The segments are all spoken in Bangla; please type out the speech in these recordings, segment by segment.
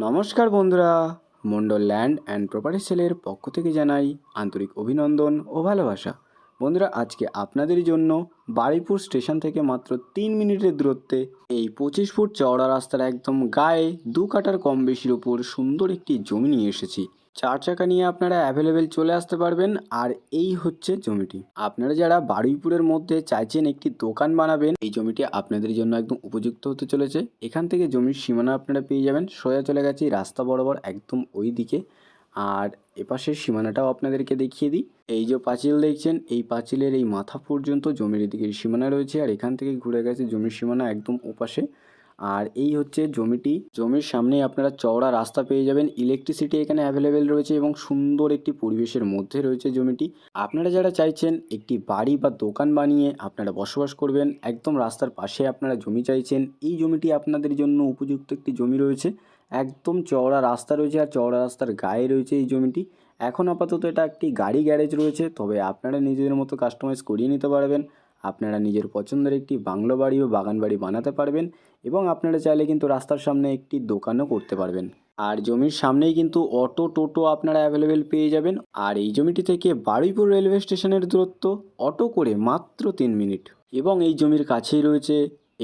নমস্কার বন্ধুরা, মন্ডল ল্যান্ড অ্যান্ড প্রপার্টি সেলের পক্ষ থেকে জানাই আন্তরিক অভিনন্দন ও ভালোবাসা। বন্ধুরা, আজকে আপনাদের জন্য বারুইপুর স্টেশন থেকে মাত্র 3 মিনিটের দূরত্বে এই 25 ফুট চওড়া রাস্তার একদম গায়ে 2 কাঠার কম বেশির উপর সুন্দর একটি জমি নিয়ে এসেছি। 4 চাকা নিয়ে আপনারা অ্যাভেলেবেল চলে আসতে পারবেন। আর এই হচ্ছে জমিটি। আপনারা যারা বারুইপুরের মধ্যে চাইছেন একটি দোকান বানাবেন, এই জমিটি আপনাদের জন্য একদম উপযুক্ত হতে চলেছে। এখান থেকে জমির সীমানা আপনারা পেয়ে যাবেন। সোজা চলে গেছে রাস্তা বরাবর একদম ওই দিকে। আর এপাশের সীমানাটাও আপনাদেরকে দেখিয়ে দিই। এই যে পাঁচিল দেখছেন, এই পাঁচিলের এই মাথা পর্যন্ত জমির এদিকে সীমানা রয়েছে। আর এখান থেকে ঘুরে গেছে জমির সীমানা একদম ওপাশে। আর এই হচ্ছে জমিটি। জমির সামনেই আপনারা চওড়া রাস্তা পেয়ে যাবেন। ইলেকট্রিসিটি এখানে অ্যাভেলেবেল রয়েছে এবং সুন্দর একটি পরিবেশের মধ্যে রয়েছে জমিটি। আপনারা যারা চাইছেন একটি বাড়ি বা দোকান বানিয়ে আপনারা বসবাস করবেন, একদম রাস্তার পাশে আপনারা জমি চাইছেন, এই জমিটি আপনাদের জন্য উপযুক্ত একটি জমি রয়েছে। একদম চওড়া রাস্তা রয়েছে আর চওড়া রাস্তার গায়ে রয়েছে এই জমিটি। এখন আপাতত এটা একটি গাড়ি গ্যারেজ রয়েছে, তবে আপনারা নিজেদের মতো কাস্টমাইজ করিয়ে নিতে পারবেন। আপনারা নিজের পছন্দের একটি বাংলো বাড়ি ও বাগান বাড়ি বানাতে পারবেন এবং আপনারা চাইলে কিন্তু রাস্তার সামনে একটি দোকানও করতে পারবেন। আর জমির সামনেই কিন্তু অটো টোটো আপনারা অ্যাভেলেবেল পেয়ে যাবেন। আর এই জমিটি থেকে বারুইপুর রেলওয়ে স্টেশনের দূরত্ব অটো করে মাত্র 3 মিনিট। এবং এই জমির কাছেই রয়েছে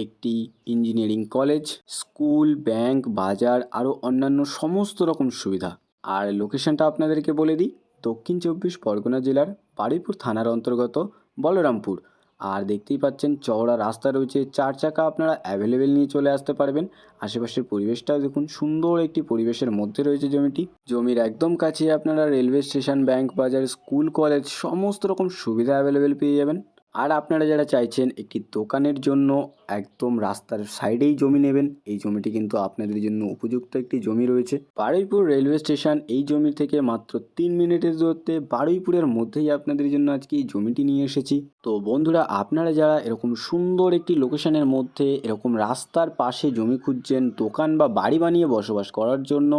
একটি ইঞ্জিনিয়ারিং কলেজ, স্কুল, ব্যাংক, বাজার আরও অন্যান্য সমস্ত রকম সুবিধা। আর লোকেশনটা আপনাদেরকে বলে দিই, দক্ষিণ 24 পরগনা জেলার বারুইপুর থানার অন্তর্গত বলরামপুর। আর দেখতেই পাচ্ছেন চওড়া রাস্তা রয়েছে, 4 চাকা আপনারা অ্যাভেলেবেল নিয়ে চলে আসতে পারবেন। আশেপাশের পরিবেশটাও দেখুন, সুন্দর একটি পরিবেশের মধ্যে রয়েছে জমিটি। জমির একদম কাছে আপনারা রেলওয়ে স্টেশন, ব্যাংক, বাজার, স্কুল, কলেজ সমস্ত রকম সুবিধা অ্যাভেলেবেল পেয়ে যাবেন। আর আপনারা যারা চাইছেন একটি দোকানের জন্য একদম রাস্তার সাইডেই জমি নেবেন, এই জমিটি কিন্তু আপনাদের জন্য উপযুক্ত একটি জমি রয়েছে। বারুইপুর রেলওয়ে স্টেশন এই জমি থেকে মাত্র 3 মিনিটের দূরত্বে বারুইপুরের মধ্যেই আপনাদের জন্য আজকে এই জমিটি নিয়ে এসেছি। তো বন্ধুরা, আপনারা যারা এরকম সুন্দর একটি লোকেশনের মধ্যে এরকম রাস্তার পাশে জমি খুঁজছেন দোকান বা বাড়ি বানিয়ে বসবাস করার জন্য,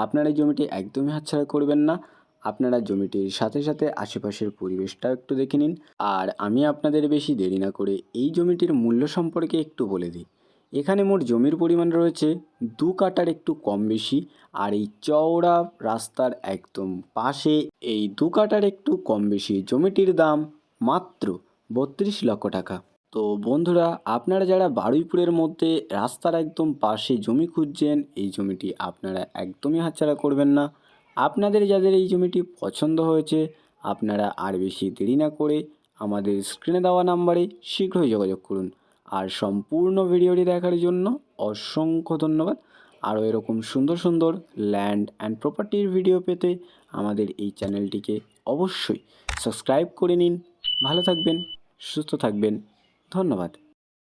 আপনারা এই জমিটি একদমই হাতছাড়া করবেন না। আপনারা জমিটির সাথে সাথে আশেপাশের পরিবেশটাও একটু দেখে নিন। আর আমি আপনাদের বেশি দেরি না করে এই জমিটির মূল্য সম্পর্কে একটু বলে দিই। এখানে মোট জমির পরিমাণ রয়েছে 2 কাঠার একটু কম বেশি। আর এই চওড়া রাস্তার একদম পাশে এই 2 কাঠার একটু কম বেশি জমিটির দাম মাত্র 32 লক্ষ টাকা। তো বন্ধুরা, আপনারা যারা বারুইপুরের মধ্যে রাস্তার একদম পাশে জমি খুঁজছেন, এই জমিটি আপনারা একদমই হাতছাড়া করবেন না। আপনাদের যাদের এই জমিটি পছন্দ হয়েছে, আপনারা আর বেশি দেরি না করে আমাদের স্ক্রিনে দেওয়া নাম্বারে শীঘ্রই যোগাযোগ করুন। আর সম্পূর্ণ ভিডিওটি দেখার জন্য অসংখ্য ধন্যবাদ। আরও এরকম সুন্দর সুন্দর ল্যান্ড অ্যান্ড প্রপার্টির ভিডিও পেতে আমাদের এই চ্যানেলটিকে অবশ্যই সাবস্ক্রাইব করে নিন। ভালো থাকবেন, সুস্থ থাকবেন। ধন্যবাদ।